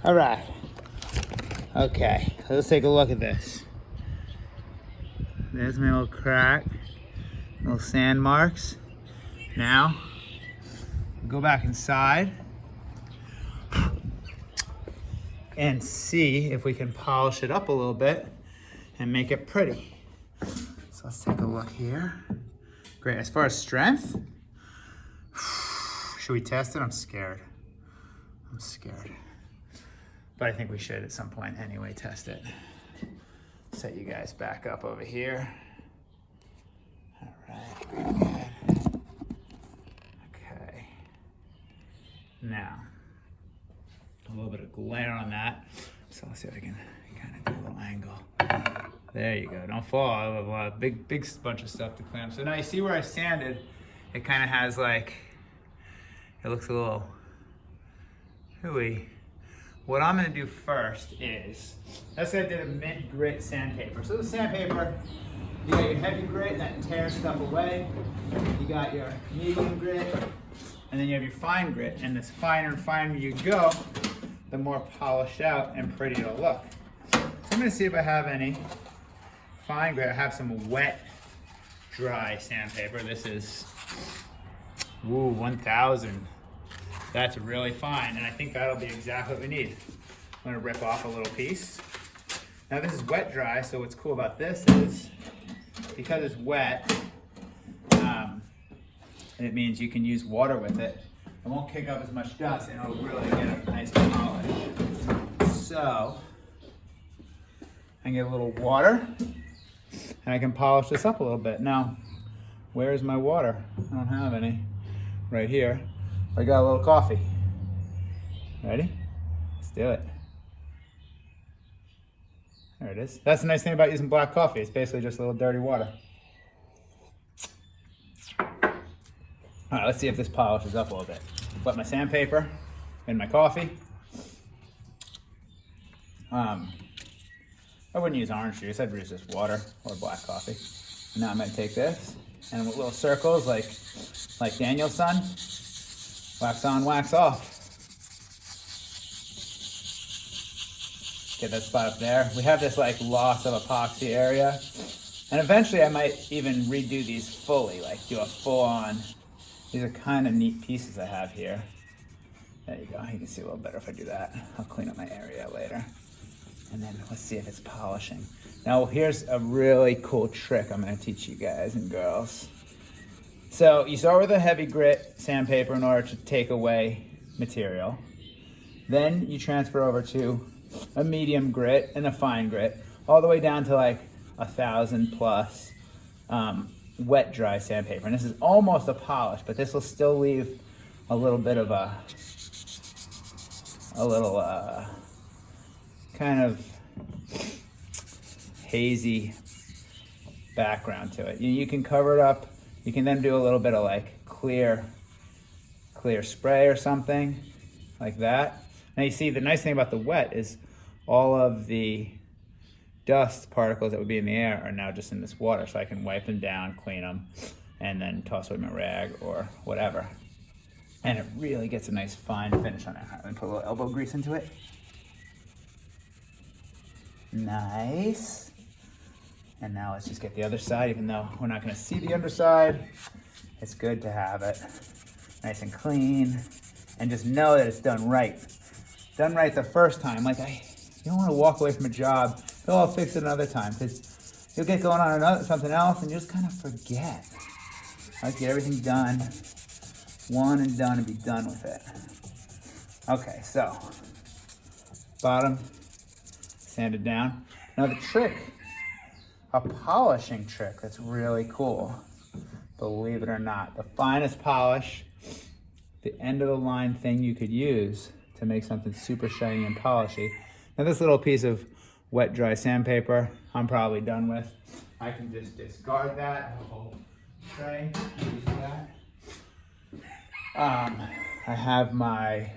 All right. Okay, let's take a look at this. There's my little crack, little sand marks. Now, go back inside and see if we can polish it up a little bit and make it pretty. So let's take a look here. Great, as far as strength, should we test it? I'm scared. But I think we should at some point anyway test it. Set you guys back up over here. All right, very good. Okay. Now, a little bit of glare on that. So let's see if I can kind of do a little angle. There you go, don't fall. I have a big bunch of stuff to clean up. So now you see where I sanded, it kind of has like, it looks a little hooey. What I'm gonna do first is, let's say I did a mint grit sandpaper. So the sandpaper, you got your heavy grit that tears stuff away. You got your medium grit, and then you have your fine grit. And this finer and finer you go, the more polished out and pretty it'll look. So I'm gonna see if I have any fine grit. I have some wet, dry sandpaper. This is, 1000. That's really fine, and I think that'll be exactly what we need. I'm gonna rip off a little piece. Now this is wet dry, so what's cool about this is, because it's wet, it means you can use water with it. It won't kick up as much dust, and it'll really get a nice polish. So, I can get a little water, and I can polish this up a little bit. Now, where's my water? I don't have any. Right here. I got a little coffee. Ready? Let's do it. There it is. That's the nice thing about using black coffee. It's basically just a little dirty water. All right, let's see if this polishes up a little bit. Wet my sandpaper in my coffee. I wouldn't use orange juice. I'd use just water or black coffee. Now I'm gonna take this and with little circles like Daniel's-son. Wax on, wax off. Get that spot up there. We have this like loss of epoxy area. And eventually I might even redo these fully, like do a full on. These are kind of neat pieces I have here. There you go, you can see a little better if I do that. I'll clean up my area later. And then let's see if it's polishing. Now here's a really cool trick I'm gonna teach you guys and girls. So you start with a heavy grit sandpaper in order to take away material. Then you transfer over to a medium grit and a fine grit, all the way down to like 1000 plus wet dry sandpaper. And this is almost a polish, but this will still leave a little bit of a kind of hazy background to it. You can cover it up. You can then do a little bit of like clear spray or something like that. Now you see the nice thing about the wet is all of the dust particles that would be in the air are now just in this water, so I can wipe them down, clean them, and then toss away my rag or whatever. And it really gets a nice fine finish on it. Let me put a little elbow grease into it. Nice. And now let's just get the other side, even though we're not gonna see the underside. It's good to have it nice and clean, and just know that it's done right. Done right the first time. Like you don't wanna walk away from a job, oh, I'll fix it another time, because you'll get going on something else and you just kind of forget. I like to get everything done, one and done, and be done with it. Okay, so, bottom, sanded down. Now the trick, a polishing trick that's really cool, believe it or not. The finest polish, the end of the line thing you could use to make something super shiny and polishy. Now this little piece of wet dry sandpaper, I'm probably done with. I can just discard that, the whole tray, use that. I have my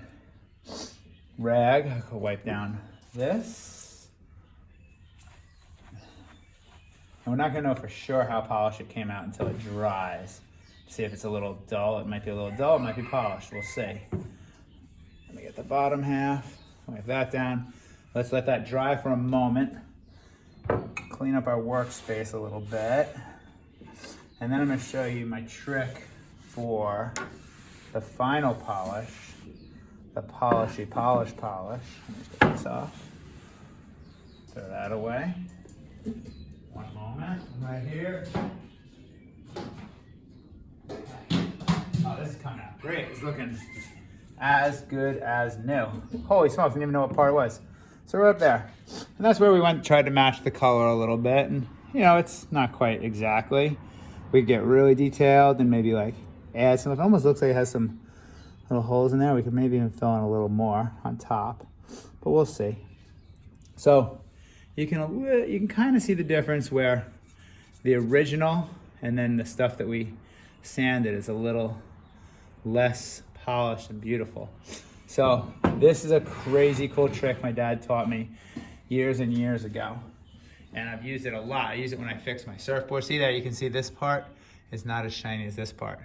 rag, I can wipe down this. And we're not gonna know for sure how polished it came out until it dries. See if it's a little dull. It might be a little dull, it might be polished, we'll see. Let me get the bottom half. Wipe that down. Let's let that dry for a moment. Clean up our workspace a little bit. And then I'm gonna show you my trick for the final polish, the polishy polish polish. Let me just get this off. Throw that away. One moment, right here. Oh, this is coming out great. It's looking as good as new. Holy smokes, didn't even know what part it was. So we're up there. And that's where we tried to match the color a little bit. And you know, it's not quite exactly. We get really detailed and maybe like add some. It almost looks like it has some little holes in there. We could maybe even fill in a little more on top, but we'll see. So you can kind of see the difference where the original and then the stuff that we sanded is a little less polished and beautiful. So this is a crazy cool trick my dad taught me years and years ago. And I've used it a lot. I use it when I fix my surfboard. See that? You can see this part is not as shiny as this part.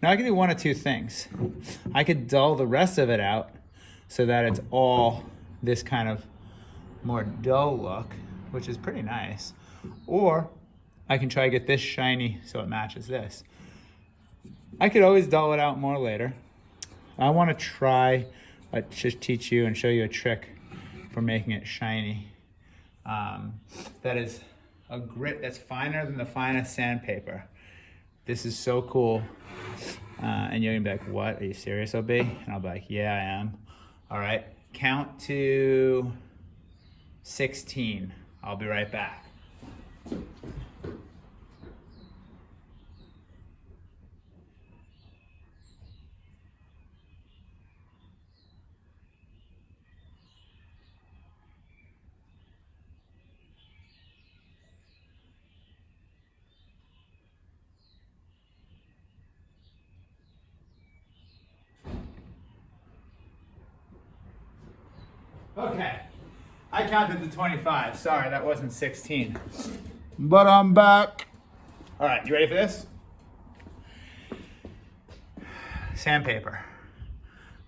Now I can do one of two things. I could dull the rest of it out so that it's all this kind of more dull look, which is pretty nice. Or I can try to get this shiny so it matches this. I could always dull it out more later. I want to try, just teach you and show you a trick for making it shiny. That is a grit that's finer than the finest sandpaper. This is so cool. And you're gonna be like, what? Are you serious, OB? And I'll be like, yeah, I am. All right, count to 16. I'll be right back. Okay, I counted to 25. Sorry, that wasn't 16. But I'm back. All right, you ready for this? Sandpaper.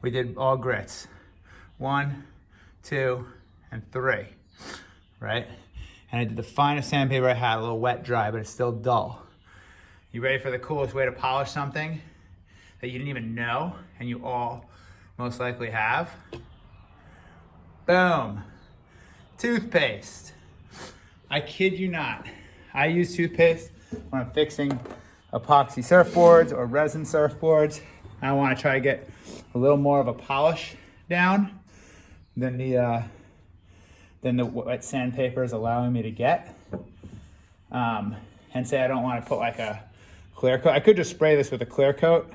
We did all grits. 1, 2, and 3, right? And I did the finest sandpaper I had, a little wet dry, but it's still dull. You ready for the coolest way to polish something that you didn't even know and you all most likely have? Boom. Toothpaste. I kid you not. I use toothpaste when I'm fixing epoxy surfboards or resin surfboards. I want to try to get a little more of a polish down than the wet sandpaper is allowing me to get. And say I don't want to put like a clear coat. I could just spray this with a clear coat.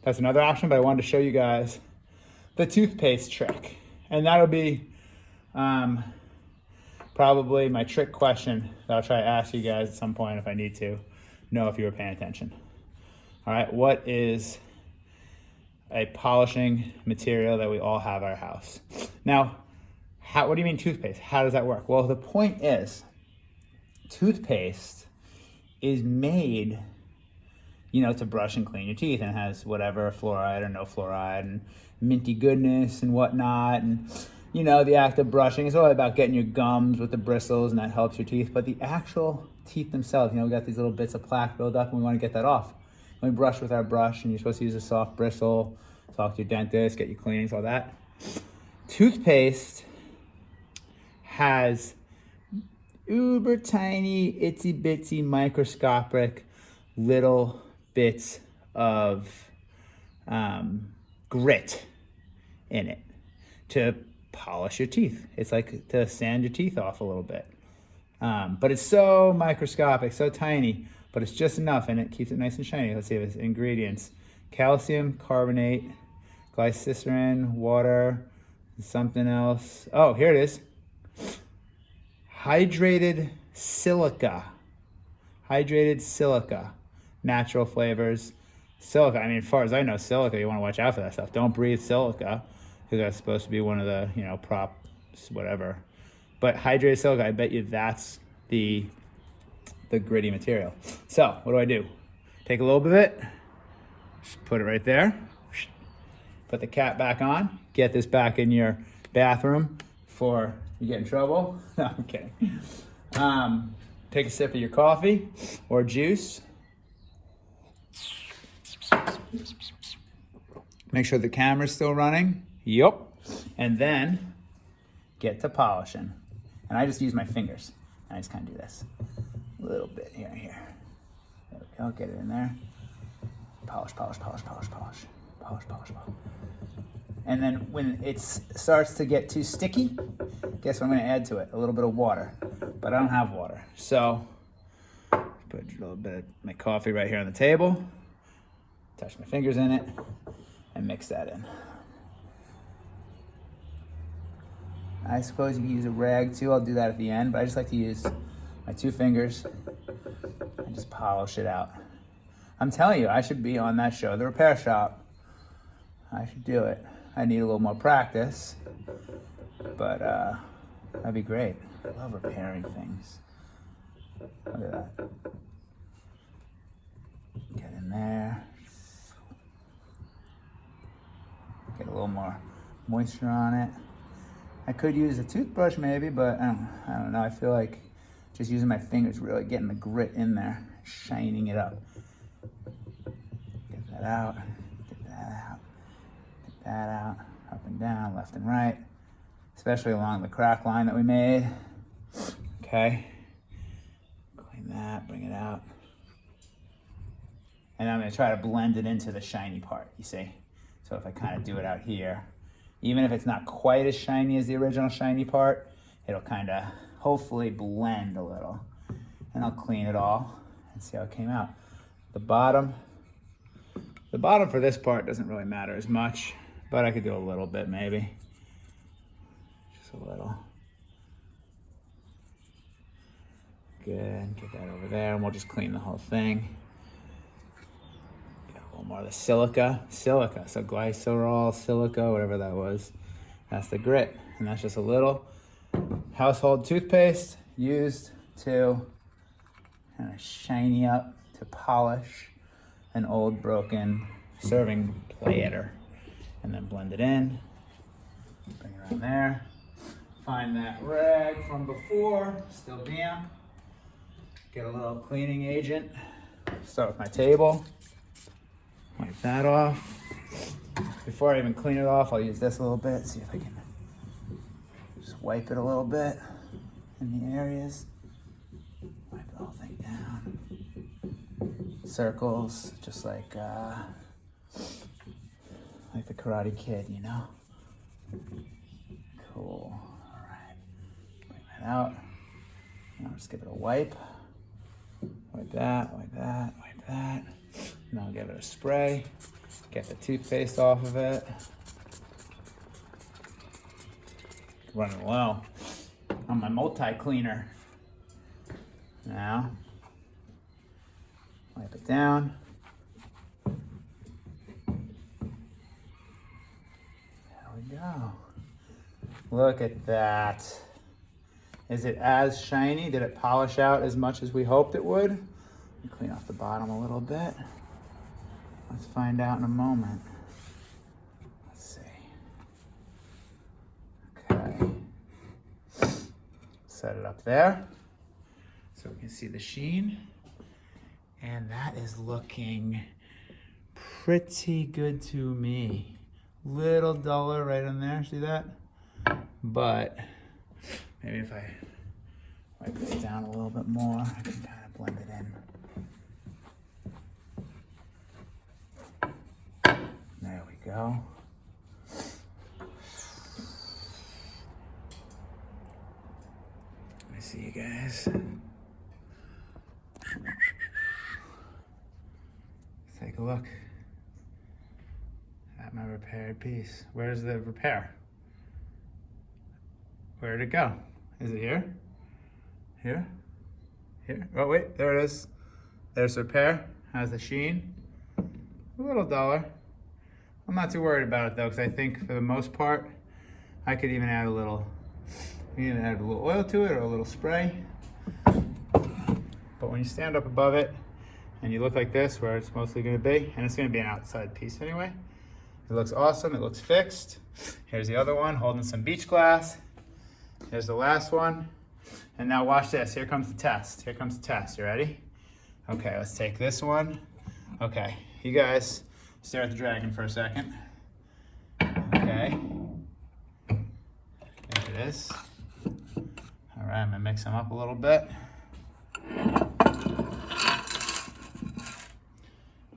That's another option, but I wanted to show you guys the toothpaste trick. And that'll be probably my trick question that I'll try to ask you guys at some point if I need to know if you were paying attention. All right, what is a polishing material that we all have at our house? Now, what do you mean toothpaste? How does that work? Well, the point is, toothpaste is made, you know, to brush and clean your teeth, and it has whatever fluoride or no fluoride and minty goodness and whatnot, and you know, the act of brushing is all about getting your gums with the bristles, and that helps your teeth. But the actual teeth themselves, you know, we got these little bits of plaque build up and we want to get that off. When we brush with our brush, and you're supposed to use a soft bristle, talk to your dentist, get your cleanings, all that. Toothpaste has uber tiny, itsy bitsy, microscopic little bits of grit in it to polish your teeth. It's like to sand your teeth off a little bit. But it's so microscopic, so tiny, but it's just enough, and it keeps it nice and shiny. Let's see if it's ingredients. Calcium carbonate, glycerin, water, something else. Oh, here it is. Hydrated silica. Hydrated silica. Natural flavors. Silica, I mean, as far as I know, silica, you want to watch out for that stuff. Don't breathe silica, because that's supposed to be one of the, you know, props, whatever. But hydrated silica, I bet you that's the gritty material. So what do? Take a little bit of it, just put it right there, put the cap back on, get this back in your bathroom before you get in trouble. No, I'm kidding. Take a sip of your coffee or juice. Make sure the camera's still running. Yup. And then get to polishing. And I just use my fingers. I just kind of do this. A little bit here and here. There we go. Get it in there. Polish, polish, polish, polish, polish. Polish, polish, polish. And then when it starts to get too sticky, guess what I'm going to add to it? A little bit of water. But I don't have water. So put a little bit of my coffee right here on the table. Touch my fingers in it. And mix that in. I suppose you can use a rag too. I'll do that at the end. But I just like to use my 2 fingers and just polish it out. I'm telling you, I should be on that show, The Repair Shop. I should do it. I need a little more practice, but that'd be great. I love repairing things. Look at that. Get in there. Get a little more moisture on it. I could use a toothbrush maybe, but I don't know. I feel like just using my fingers, really getting the grit in there, shining it up. Get that out. Get that out. Get that out. Up and down, left and right, especially along the crack line that we made. Okay. Clean that, bring it out. And I'm going to try to blend it into the shiny part, you see? So if I kind of do it out here, even if it's not quite as shiny as the original shiny part, it'll kind of hopefully blend a little. And I'll clean it all and see how it came out. The bottom for this part doesn't really matter as much, but I could do a little bit maybe. Just a little. Good, get that over there, and we'll just clean the whole thing. Get a little more of the silica, so glycerol, silica, whatever that was. That's the grit, and that's just a little household toothpaste used to kind of shiny up, to polish an old broken serving platter. And then blend it in, bring it around there. Find that rag from before, still damp. Get a little cleaning agent. Start with my table. Wipe that off. Before I even clean it off, I'll use this a little bit, see if I can just wipe it a little bit in the areas. Wipe the whole thing down. Circles, just like the Karate Kid, you know? Cool. All right. Bring that out. Now just give it a wipe. Wipe that, wipe that, wipe that. Now give it a spray. Get the toothpaste off of it. Running low on my multi-cleaner. Now, wipe it down. Go. Look at that. Is it as shiny? Did it polish out as much as we hoped it would? Let me clean off the bottom a little bit. Let's find out in a moment. Let's see. Okay. Set it up there so we can see the sheen. And that is looking pretty good to me. Little duller right in there, see that? But maybe if I wipe this down a little bit more, I can kind of blend it in. There we go. Let me see you guys. Take a look. My repaired piece. Where's the repair? Where'd it go? Is it here? Here? Here? Oh wait, there it is. There's the repair. How's the sheen? A little duller. I'm not too worried about it though, because I think for the most part, I could even add a little oil to it or a little spray. But when you stand up above it and you look like this, where it's mostly going to be, and it's going to be an outside piece anyway, It looks awesome, it looks fixed. Here's the other one, holding some beach glass. Here's the last one. And now watch this, here comes the test. Here comes the test, you ready? Okay, let's take this one. Okay, you guys stare at the dragon for a second. Okay. Look at this. All right, I'm gonna mix them up a little bit.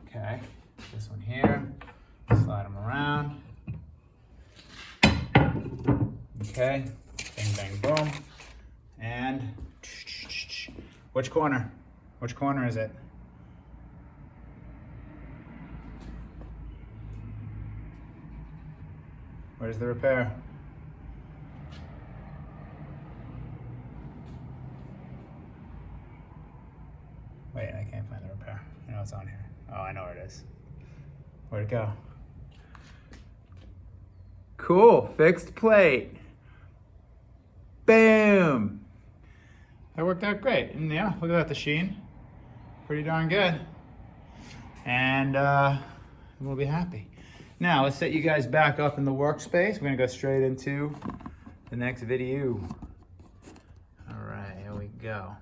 Okay, this one here, slide them around. Okay, bang, bang, boom. And which corner? Which corner is it? Where's the repair? Wait, I can't find the repair. I know it's on here. Oh, I know where it is. Where'd it go? Cool, fixed plate. Boom. That worked out great. And yeah, look at that, the sheen. Pretty darn good. And we'll be happy. Now, let's set you guys back up in the workspace. We're gonna go straight into the next video. All right, here we go.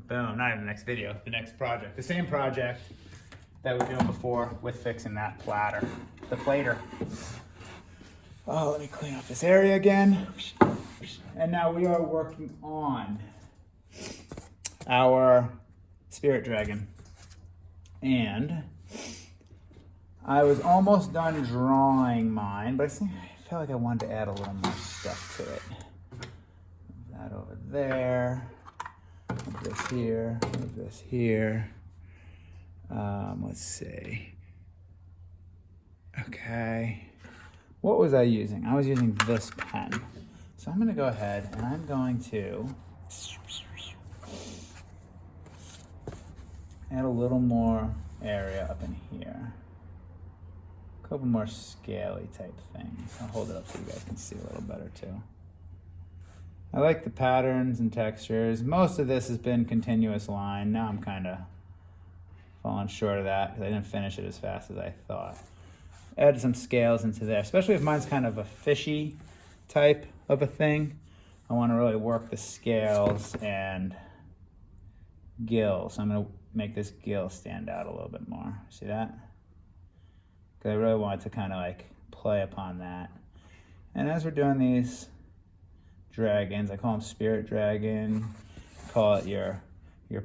Boom, not even the next video, the next project. The same project that we were doing before with fixing that platter, the plater. Oh, let me clean up this area again. And now we are working on our spirit dragon. And I was almost done drawing mine, but I felt like I wanted to add a little more stuff to it. Move that over there. Move this here. Move this here. Let's see. Okay. What was I using? I was using this pen. So I'm going to go ahead and I'm going to add a little more area up in here. A couple more scaly type things. I'll hold it up so you guys can see a little better too. I like the patterns and textures. Most of this has been continuous line. Now I'm kind of falling short of that because I didn't finish it as fast as I thought. Add some scales into there, especially if mine's kind of a fishy type of a thing. I want to really work the scales and gills. So I'm going to make this gill stand out a little bit more. See that? Because I really want to kind of like play upon that. And as we're doing these dragons, I call them spirit dragon, call it your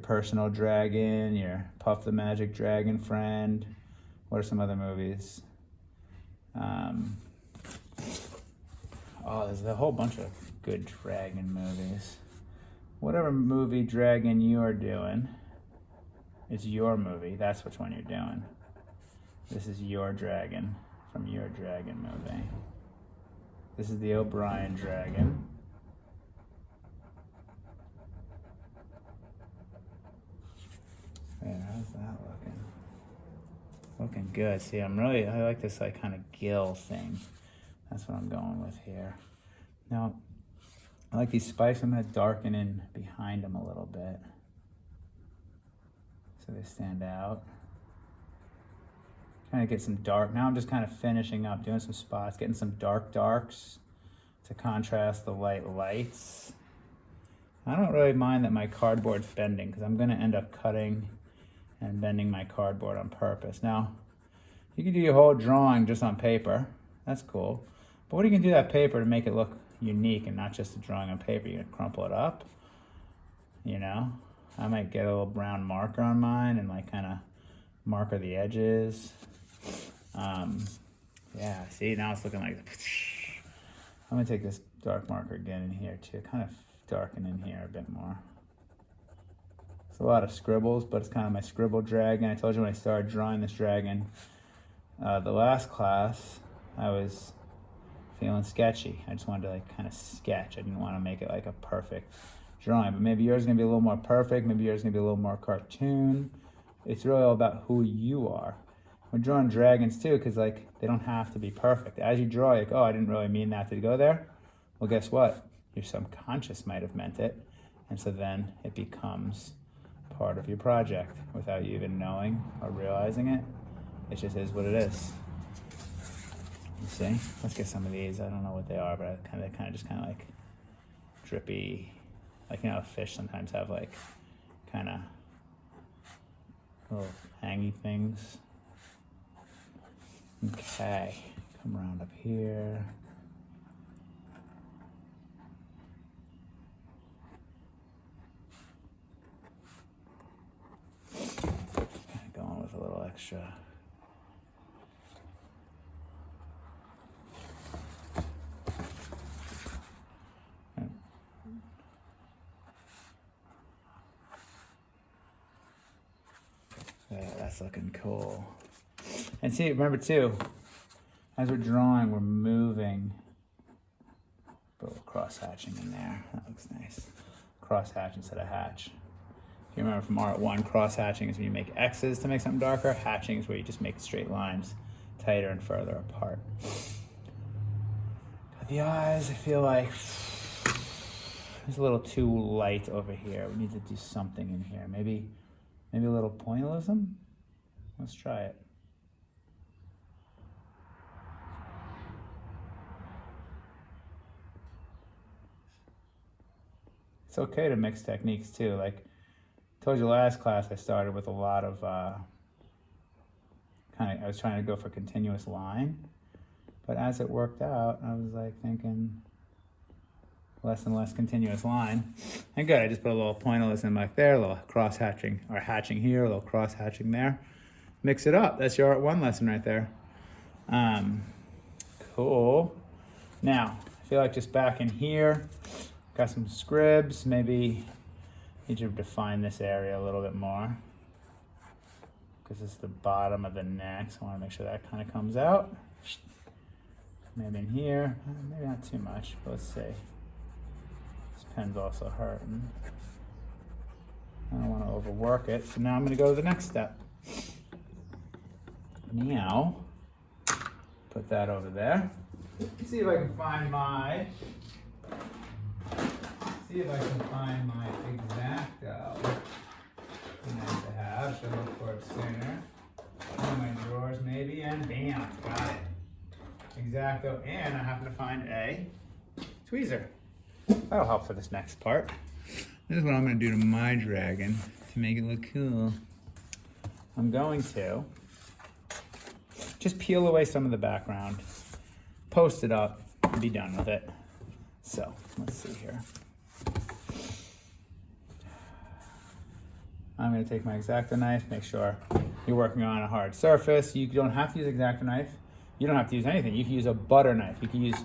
personal dragon, your Puff the Magic Dragon friend. What are some other movies? Oh, there's a whole bunch of good dragon movies. Whatever movie dragon you are doing, it's your movie. That's which one you're doing. This is your dragon from your dragon movie. This is the O'Brien dragon. Yeah, how's that looking? Looking good. See, I like this like kind of gill thing. That's what I'm going with here. Now, I like these spikes. I'm going to darken in behind them a little bit so they stand out. Trying to get some dark. Now I'm just kind of finishing up, doing some spots, getting some darks to contrast the light lights. I don't really mind that my cardboard's bending because I'm going to end up cutting and bending my cardboard on purpose. Now, you can do your whole drawing just on paper. That's cool. But what are you going to do that paper to make it look unique and not just a drawing on paper? You're going to crumple it up, you know? I might get a little brown marker on mine and like kind of marker the edges. Yeah, see, now it's looking like, I'm going to take this dark marker again in here too, kind of darken in here a bit more. It's a lot of scribbles, but it's kind of my scribble dragon. I told you when I started drawing this dragon, the last class, I was feeling sketchy. I just wanted to like kind of sketch. I didn't want to make it like a perfect drawing, but maybe yours is going to be a little more perfect. Maybe yours is going to be a little more cartoon. It's really all about who you are. We're drawing dragons too, because like they don't have to be perfect. As you draw, like, oh, I didn't really mean that to go there. Well, guess what? Your subconscious might have meant it. And so then it becomes part of your project without you even knowing or realizing it. It just is what it is. See, let's get some of these. I don't know what they are, but they kind of just kind of like drippy, like, you know, fish sometimes have like kind of little hangy things. Okay, come around up here. Kind of going with a little extra. Yeah, that's looking cool. And see, remember too, as we're drawing, we're moving. Put a little cross hatching in there. That looks nice. Cross hatch instead of hatch. If you remember from Art 1, cross hatching is when you make X's to make something darker. Hatching is where you just make straight lines tighter and further apart. But the eyes, I feel like it's a little too light over here. We need to do something in here. Maybe a little pointillism? Let's try it. It's okay to mix techniques too. Like I told you last class, I started with a lot of I was trying to go for continuous line, but as it worked out, I was like thinking less and less continuous line. And good, I just put a little pointillism back there, a little cross hatching or hatching here, a little cross hatching there. Mix it up. That's your Art 1 lesson right there. Cool. Now, I feel like just back in here, got some scribs. Maybe need to define this area a little bit more because it's the bottom of the neck. So I want to make sure that kind of comes out. Maybe in here, maybe not too much, but let's see. This pen's also hurting. I don't want to overwork it. So now I'm going to go to the next step. Now, put that over there. Let's see if I can find my X-Acto. Nice to have. Should look for it sooner. In my drawers maybe, and bam, got it. X-Acto, and I happen to find a tweezer. That'll help for this next part. This is what I'm going to do to my dragon to make it look cool. I'm going to just peel away some of the background, post it up, and be done with it. So, let's see here. I'm going to take my X-Acto knife, make sure you're working on a hard surface. You don't have to use X-Acto knife. You don't have to use anything. You can use a butter knife. You can use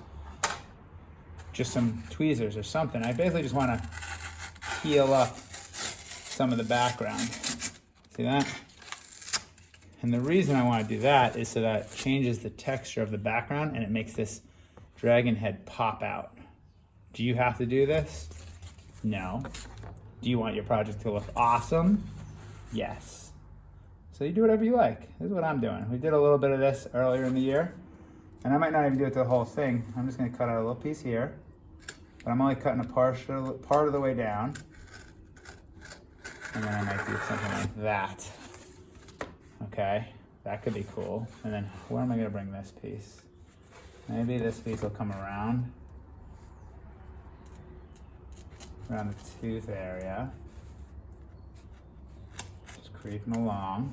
just some tweezers or something. I basically just want to peel up some of the background. See that? And the reason I want to do that is so that it changes the texture of the background and it makes this dragon head pop out. Do you have to do this? No. Do you want your project to look awesome? Yes. So you do whatever you like. This is what I'm doing. We did a little bit of this earlier in the year, and I might not even do it to the whole thing. I'm just going to cut out a little piece here, but I'm only cutting a part of the way down, and then I might do something like that. Okay, that could be cool. And then where am I going to bring this piece? Maybe this piece will come around the tooth area. Just creeping along.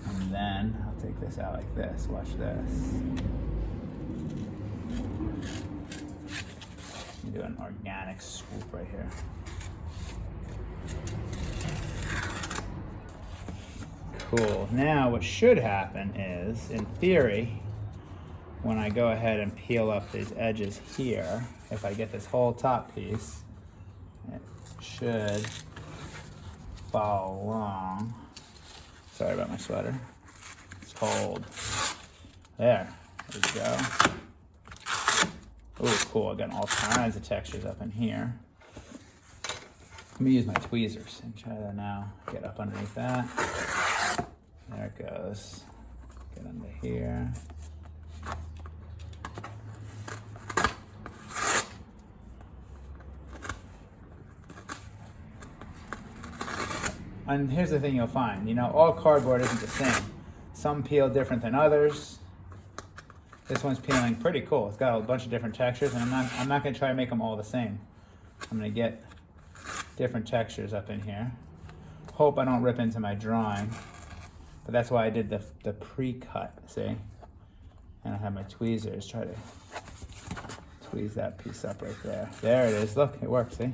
And then I'll take this out like this. Watch this. I'm do an organic swoop right here. Cool. Now what should happen is, in theory, when I go ahead and peel up these edges here, if I get this whole top piece, it should follow along. Sorry about my sweater. It's cold. There we go. Oh, cool. I got all kinds of textures up in here. Let me use my tweezers and try to now get up underneath that. There it goes. Get under here. And here's the thing you'll find, you know, all cardboard isn't the same. Some peel different than others. This one's peeling pretty cool. It's got a bunch of different textures, and I'm not gonna try to make them all the same. I'm gonna get different textures up in here. Hope I don't rip into my drawing, but that's why I did the pre-cut, see? And I have my tweezers, try to tweeze that piece up right there. There it is, look, it works, see?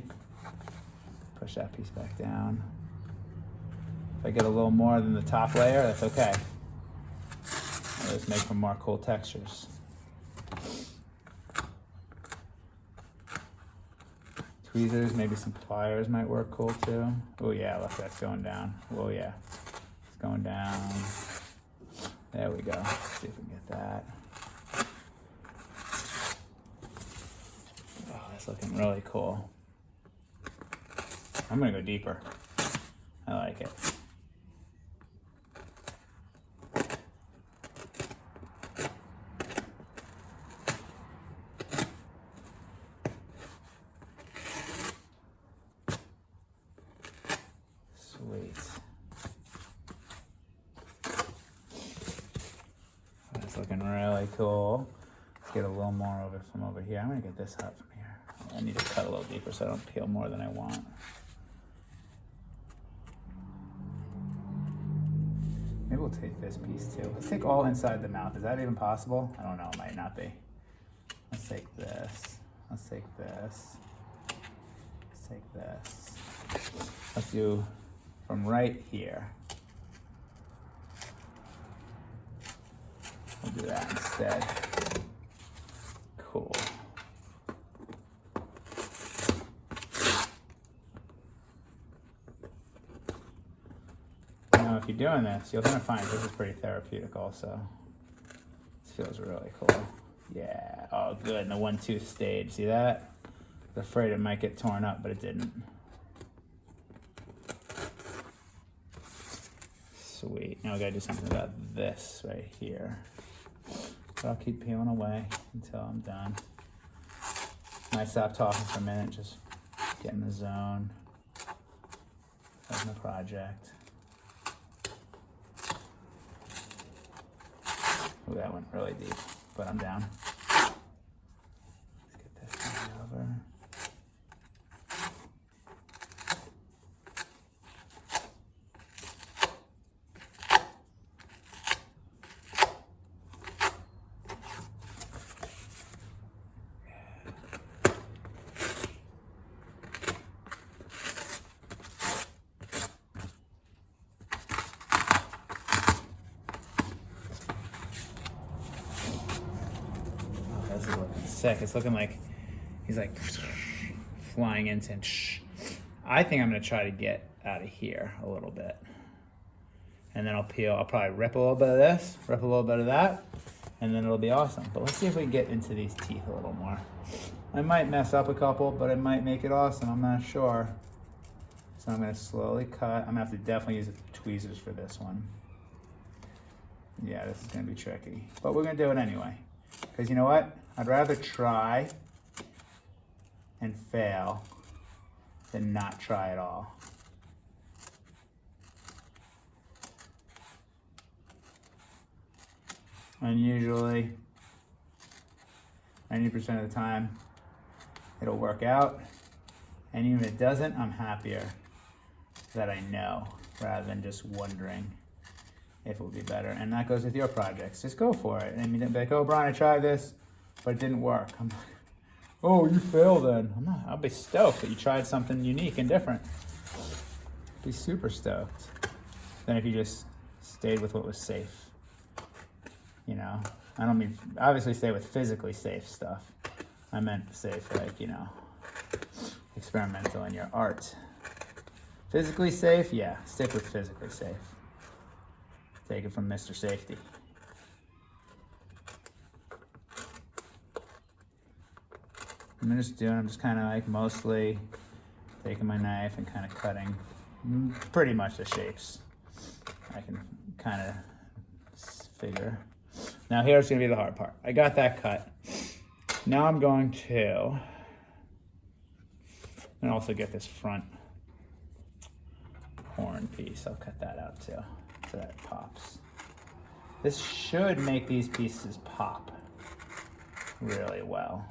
Push that piece back down. If I get a little more than the top layer, that's okay. I'll just make for more cool textures. Tweezers, maybe some pliers might work cool too. Oh yeah, look, that's going down. Oh yeah, it's going down. There we go. Let's see if we can get that. Oh, that's looking really cool. I'm gonna go deeper. I like it. Sweet. That's looking really cool. Let's get a little more of it from over here. I'm gonna get this out from here. I need to cut a little deeper so I don't peel more than I want. Maybe we'll take this piece too. Let's take all inside the mouth. Is that even possible? I don't know, it might not be. Let's take this. Let's take this. Let's take this. Let's do from right here. We'll do that instead. Cool. Now, if you're doing this, you're gonna find this is pretty therapeutic also. This feels really cool. Yeah, oh good, and the 1-2 stage, see that? I was afraid it might get torn up, but it didn't. Sweet, now we gotta do something about this right here. But I'll keep peeling away until I'm done. Might stop talking for a minute, just get in the zone. Open the project. Ooh, that went really deep, but I'm down. Let's get this thing over. This is looking sick. It's looking like he's like flying into. I think I'm gonna try to get out of here a little bit, and then I'll peel. I'll probably rip a little bit of this, rip a little bit of that, and then it'll be awesome. But let's see if we can get into these teeth a little more. I might mess up a couple, but it might make it awesome. I'm not sure. So I'm gonna slowly cut. I'm gonna have to definitely use the tweezers for this one. Yeah, this is gonna be tricky, but we're gonna do it anyway. Because you know what? I'd rather try and fail than not try at all. And usually, 90% of the time, it'll work out. And even if it doesn't, I'm happier that I know rather than just wondering if it will be better. And that goes with your projects. Just go for it. I mean, they'll be like, oh, Brian, I tried this, but it didn't work. I'm like, oh, you failed then. I'll be stoked that you tried something unique and different. Be super stoked. Then if you just stayed with what was safe. You know, I don't mean, obviously stay with physically safe stuff. I meant safe, like, you know, experimental in your art. Physically safe, yeah, stick with physically safe. Take it from Mr. Safety. I'm just kind of like mostly taking my knife and kind of cutting pretty much the shapes I can kind of figure. Now here's gonna be the hard part. I got that cut. Now I'm going to, and also get this front horn piece. I'll cut that out too, so that pops. This should make these pieces pop. really well.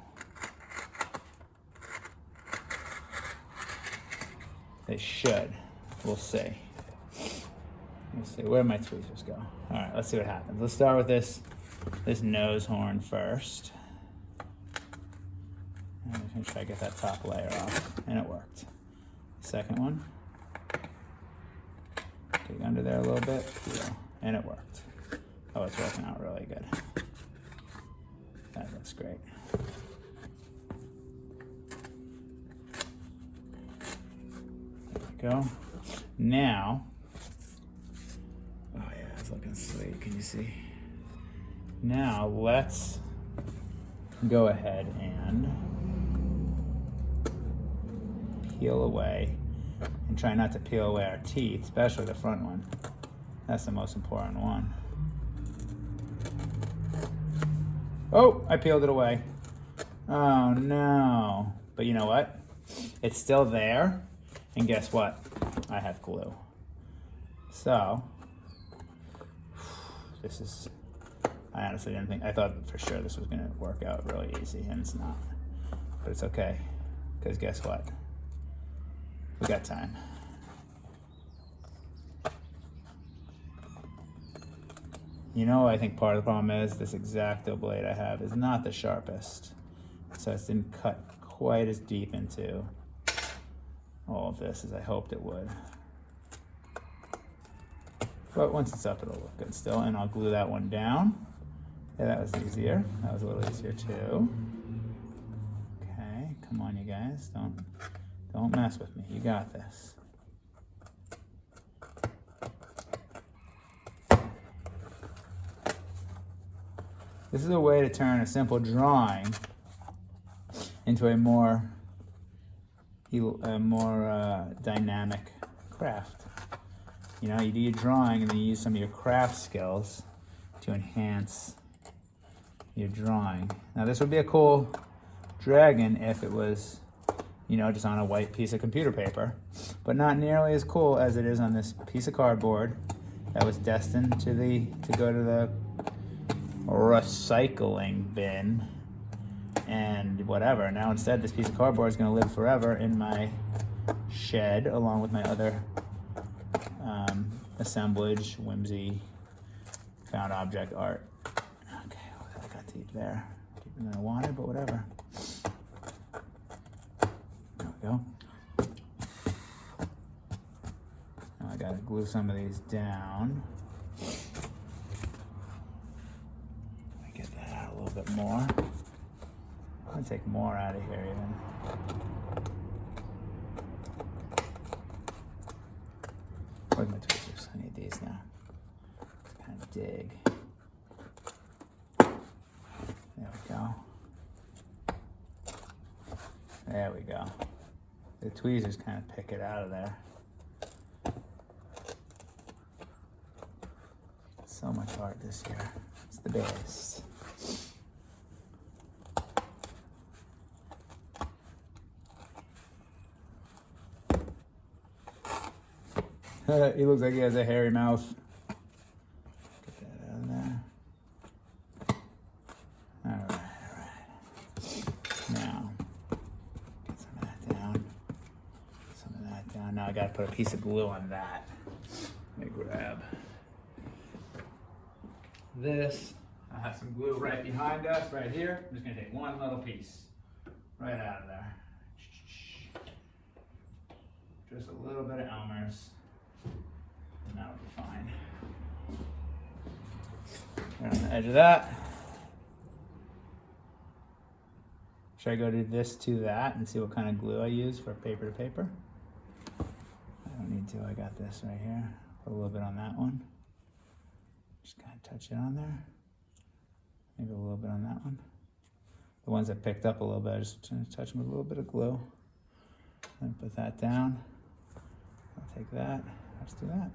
They should. We'll see. Let's see, where my tweezers go? All right, let's see what happens. Let's start with this nose horn first. And I'm gonna try to get that top layer off, and it worked. Second one. Dig under there a little bit, and it worked. Oh, it's working out really good. That looks great. There we go. Now, oh yeah, it's looking sweet. Can you see? Now let's go ahead and peel away, and try not to peel away our teeth, especially the front one. That's the most important one. Oh, I peeled it away. Oh no. But you know what? It's still there. And guess what? I have glue. So, this is, I honestly didn't think, I thought for sure this was gonna work out really easy, and it's not. But it's okay, because guess what? We got time. You know, I think part of the problem is this X-Acto blade I have is not the sharpest. So it didn't cut quite as deep into all of this as I hoped it would. But once it's up, it'll look good still. And I'll glue that one down. Yeah, that was easier. That was a little easier too. Okay, come on you guys. Don't mess with me. You got this. This is a way to turn a simple drawing into a more dynamic craft. You know, you do your drawing and then you use some of your craft skills to enhance your drawing. Now this would be a cool dragon if it was, you know, just on a white piece of computer paper, but not nearly as cool as it is on this piece of cardboard that was destined to go to the recycling bin and whatever. Now instead, this piece of cardboard is going to live forever in my shed along with my other assemblage, whimsy, found object art. Okay, well, I got deep there, deeper than I wanted, but whatever. There we go. Now I got to glue some of these down. Get that out a little bit more. I'm gonna take more out of here even. Where's my tweezers? I need these now. Kind of dig. There we go. There we go. The tweezers kind of pick it out of there. So much art this year. It's the best. He looks like he has a hairy mouth. Get that out of there. Alright. Now, get some of that down. Some of that down. Now I gotta put a piece of glue on that. Let me grab this. I have some glue right behind us, right here. I'm just gonna take one little piece right out of there. Just a little bit of Elmer's, and that'll be fine. Right on the edge of that. Should I go to this to that and see what kind of glue I use for paper to paper? I don't need to, I got this right here. Put a little bit on that one. Just kind of touch it on there. Maybe a little bit on that one. The ones that picked up a little bit, I just touch them with a little bit of glue. Then put that down. I'll take that. Let's do that.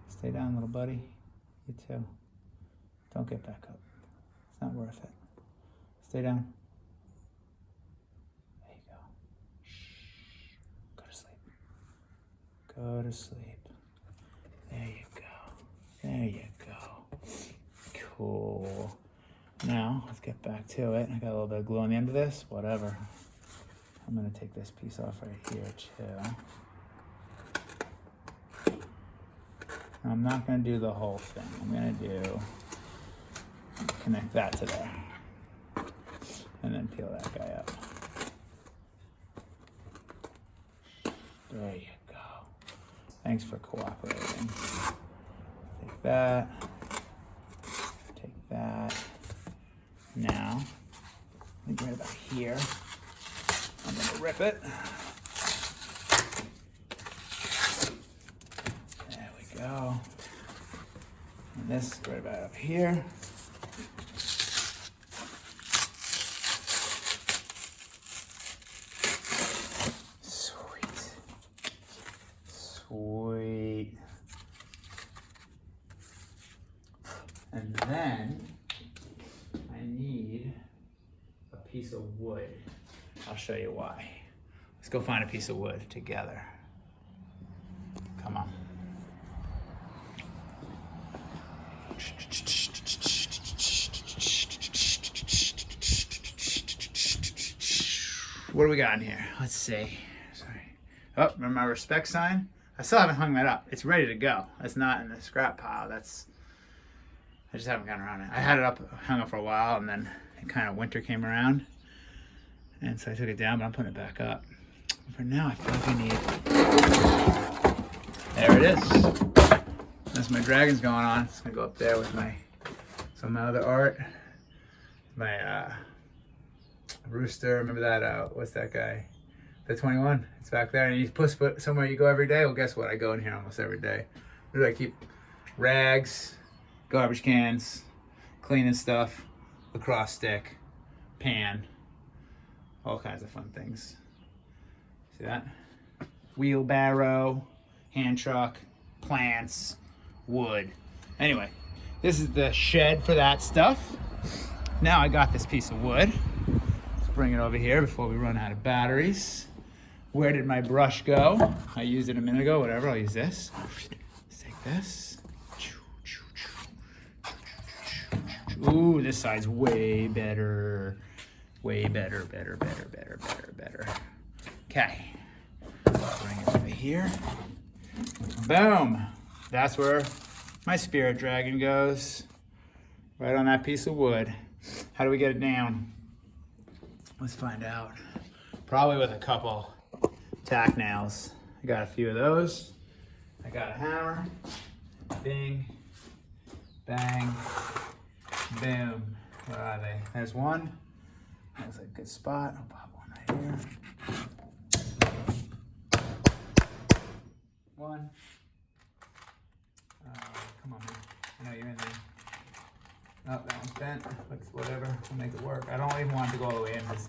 Stay down, little buddy. You too. Don't get back up. It's not worth it. Stay down. There you go. Shh. Go to sleep. Go to sleep. There you go. There you go. Cool. Now, let's get back to it. I got a little bit of glue on the end of this, whatever. I'm gonna take this piece off right here too. I'm not gonna do the whole thing. I'm gonna connect that to there. And then peel that guy up. There you go. Thanks for cooperating. Take that. Take that. Now, I think right about here, I'm gonna rip it. There we go. And this right about up here. Sweet. Sweet. And then I need a piece of wood. I'll show you why. Let's go find a piece of wood together. Come on. What do we got in here? Let's see. Sorry. Oh, remember my respect sign? I still haven't hung that up. It's ready to go. That's not in the scrap pile. I just haven't gotten around it. I had it up, hung up for a while, and then kind of winter came around, and so I took it down, but I'm putting it back up. For now, I feel like I need. There it is. That's my dragons going on. It's gonna go up there with some of my other art. My rooster. Remember that? What's that guy? The 21. It's back there, and you put somewhere you go every day. Well, guess what? I go in here almost every day. Where do I keep? Rags, garbage cans, cleaning stuff, lacrosse stick, pan, all kinds of fun things. See that? Wheelbarrow, hand truck, plants, wood. Anyway, this is the shed for that stuff. Now I got this piece of wood. Let's bring it over here before we run out of batteries. Where did my brush go? I used it a minute ago, whatever, I'll use this. Let's take this. Ooh, this side's way better. Way better, better. Okay, bring it over here. Boom. That's where my spirit dragon goes. Right on that piece of wood. How do we get it down? Let's find out. Probably with a couple tack nails. I got a few of those. I got a hammer. Bing, bang, boom. Where are they? There's one. That's a good spot. I'll pop one right here. One. Come on, man. I know you're in there. Oh, that one's bent. Looks whatever. We'll make it work. I don't even want it to go all the way in because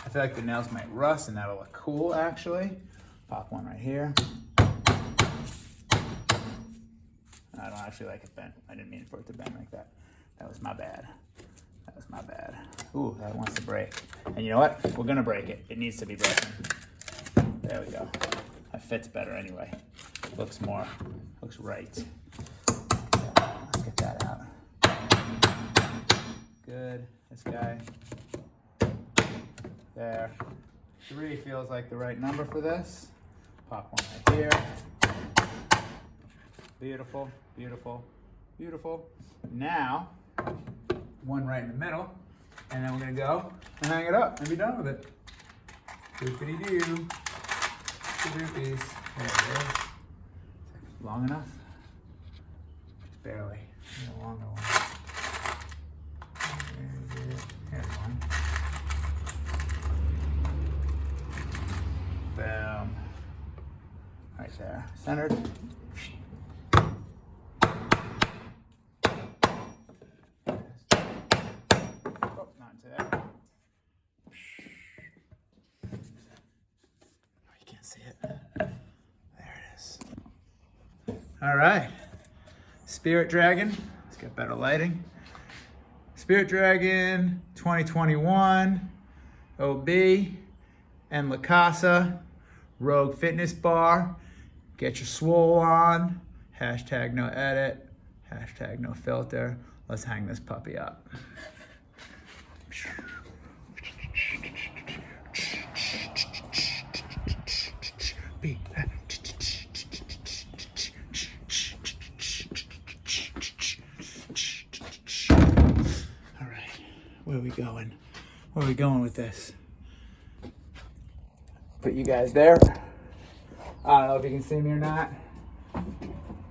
I feel like the nails might rust and that'll look cool actually. Pop one right here. I don't actually like it bent. I didn't mean for it to bend like that. That was my bad. That was my bad. Ooh, that wants to break. And you know what? We're gonna break it. It needs to be broken. There we go. That fits better anyway. Looks right. Let's get that out. Good. This guy. There. 3 feels like the right number for this. Pop one right here. Beautiful, beautiful, beautiful. Now, one right in the middle, and then we're gonna go and hang it up and be done with it. Doopity-doo. Doopies. There it is. Long enough? Just barely. Need a longer one. Here's one. Boom. Right there. Centered. Oh, not into there. Oh, you can't see it. There it is. All right. Spirit Dragon. Let's get better lighting. Spirit Dragon 2021 OB and La Casa Rogue Fitness Bar. Get your swole on. Hashtag no edit. Hashtag no filter. Let's hang this puppy up. Where are we going? Where are we going with this? Put you guys there. I don't know if you can see me or not.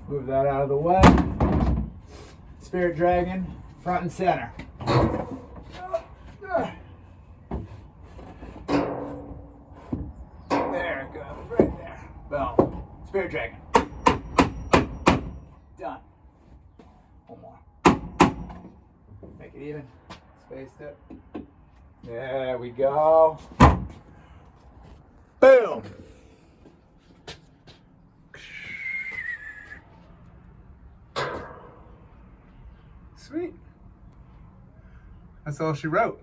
Move that out of the way. Spirit Dragon, front and center. There it goes, right there. Boom. Spirit Dragon. Done. One more. Make it even. Spaced it. There we go. Boom. Sweet. That's all she wrote.